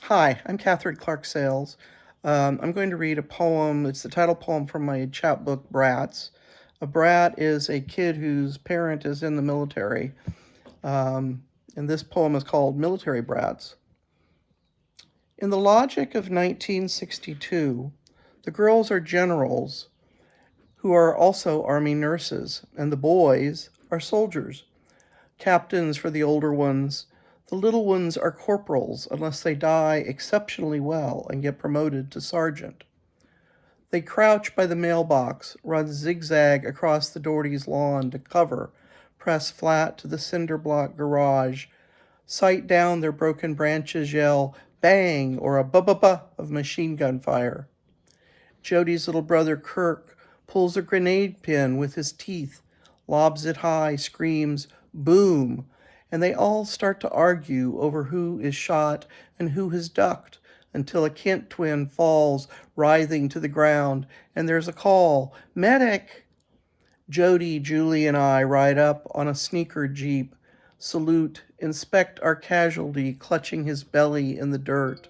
Hi, I'm Catherine Clarke-Sayles. I'm going to read a poem. It's the title poem from my chapbook, Brats. A brat is a kid whose parent is in the military. Um, and this poem is called Military Brats. In the logic of 1962, the girls are generals who are also army nurses, and the boys are soldiers, captains for the older ones. The little ones are corporals unless they die exceptionally well and get promoted to sergeant. They crouch by the mailbox, run zigzag across the Doherty's lawn to cover, press flat to the cinder block garage, sight down their broken branches, yell bang or a ba-ba-ba of machine gun fire. Jody's little brother Kirk pulls a grenade pin with his teeth, lobs it high, screams boom, and they all start to argue over who is shot and who has ducked until a Kent twin falls writhing to the ground and there's a call, medic. Jody, Julie, and I ride up on a sneaker jeep, salute, inspect our casualty clutching his belly in the dirt.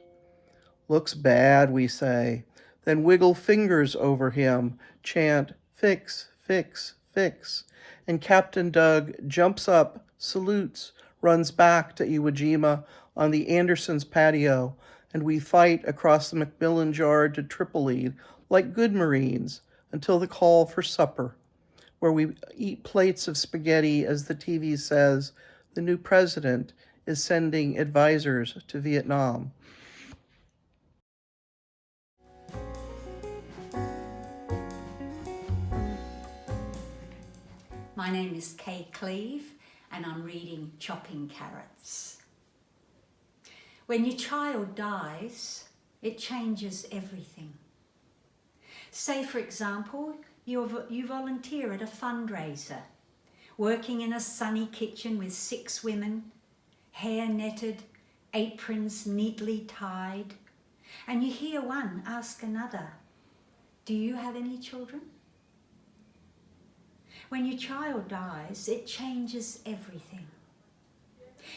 Looks bad, we say, then wiggle fingers over him, chant, fix, fix, fix. And Captain Doug jumps up, salutes, runs back to Iwo Jima on the Andersons' patio, and we fight across the Macmillan Yard to Tripoli like good Marines until the call for supper, where we eat plates of spaghetti as the TV says the new president is sending advisors to Vietnam. My name is Kaye Cleve, and I'm reading Chopping Carrots. When your child dies, it changes everything. Say, for example, you volunteer at a fundraiser, working in a sunny kitchen with 6 women, hair netted, aprons neatly tied, and you hear one ask another, "Do you have any children?" When your child dies, it changes everything.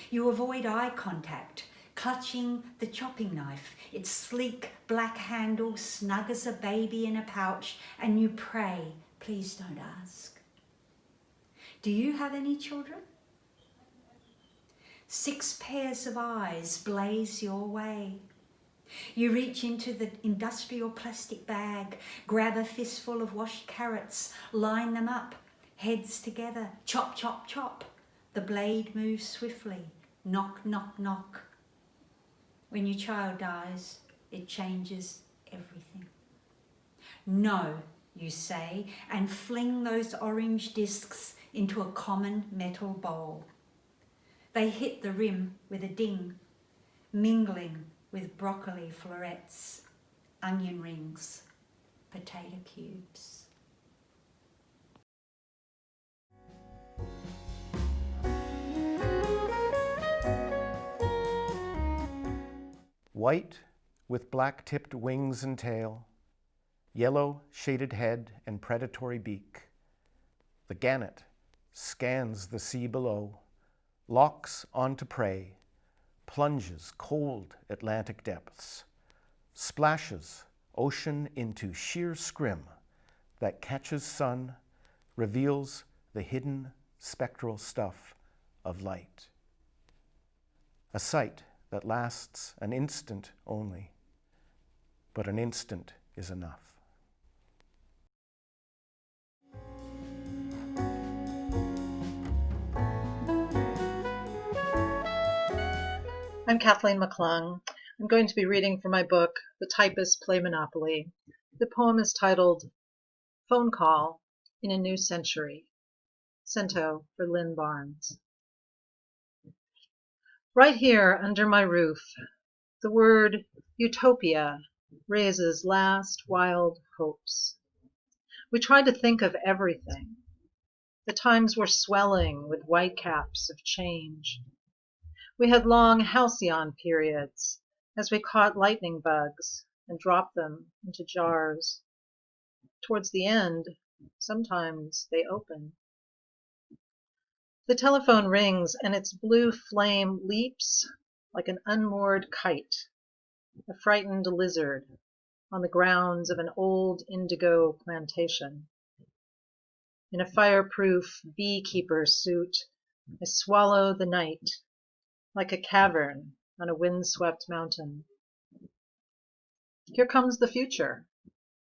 You avoid eye contact, clutching the chopping knife, its sleek black handle snug as a baby in a pouch, and you pray, "Please don't ask." Do you have any children? 6 pairs of eyes blaze your way. You reach into the industrial plastic bag, grab a fistful of washed carrots, line them up, heads together, chop, chop, chop. The blade moves swiftly, knock, knock, knock. When your child dies, it changes everything. "No," you say, and fling those orange discs into a common metal bowl. They hit the rim with a ding, mingling with broccoli florets, onion rings, potato cubes. White with black-tipped wings and tail, yellow shaded head and predatory beak, the gannet scans the sea below, locks onto prey, plunges cold Atlantic depths, splashes ocean into sheer scrim that catches sun, reveals the hidden spectral stuff of light. A sight that lasts an instant only, but an instant is enough. I'm Kathleen McClung. I'm going to be reading from my book, The Typists Play Monopoly. The poem is titled Phone Call in a New Century, Cento for Lynn Barnes. Right here under my roof, the word utopia raises last wild hopes. We tried to think of everything. The times were swelling with whitecaps of change. We had long halcyon periods as we caught lightning bugs and dropped them into jars. Towards the end, sometimes they open. The telephone rings and its blue flame leaps like an unmoored kite a frightened lizard on the grounds of an old indigo plantation. In a fireproof beekeeper's suit, I swallow the night like a cavern on a windswept mountain. Here comes the future,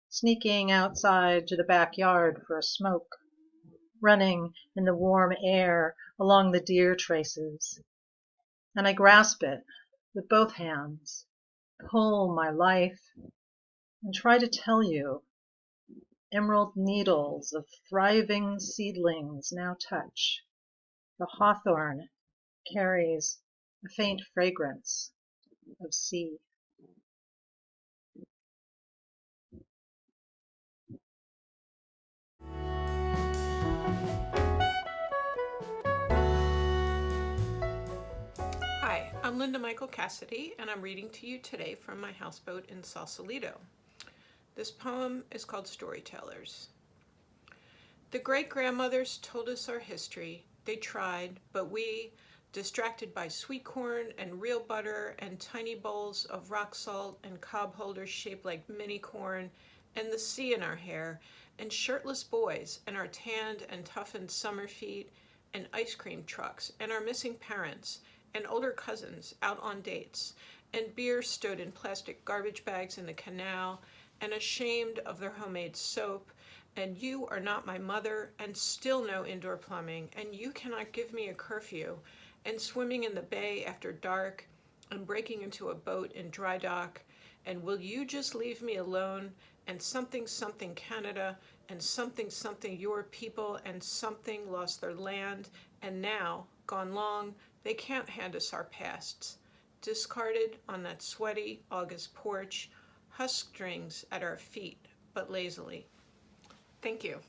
sneaking outside to the backyard for a smoke, running in the warm air along the deer traces. And I grasp it with both hands, pull my life, and try to tell you emerald needles of thriving seedlings now touch. The hawthorn carries a faint fragrance of sea. Hi, I'm Linda Michel-Cassidy, and I'm reading to you today from my houseboat in Sausalito. This poem is called Storytellers. The great-grandmothers told us our history. They tried, but we, distracted by sweet corn and real butter and tiny bowls of rock salt and cob holders shaped like mini corn, and the sea in our hair, and shirtless boys, and our tanned and toughened summer feet, and ice cream trucks, and our missing parents, and older cousins out on dates, and beer stood in plastic garbage bags in the canal, and ashamed of their homemade soap, and you are not my mother, and still no indoor plumbing, and you cannot give me a curfew, and swimming in the bay after dark, and breaking into a boat in dry dock, and will you just leave me alone, and something something Canada, and something something your people, and something lost their land, and now, gone long, they can't hand us our pasts. Discarded on that sweaty August porch, husk strings at our feet, but lazily. Thank you.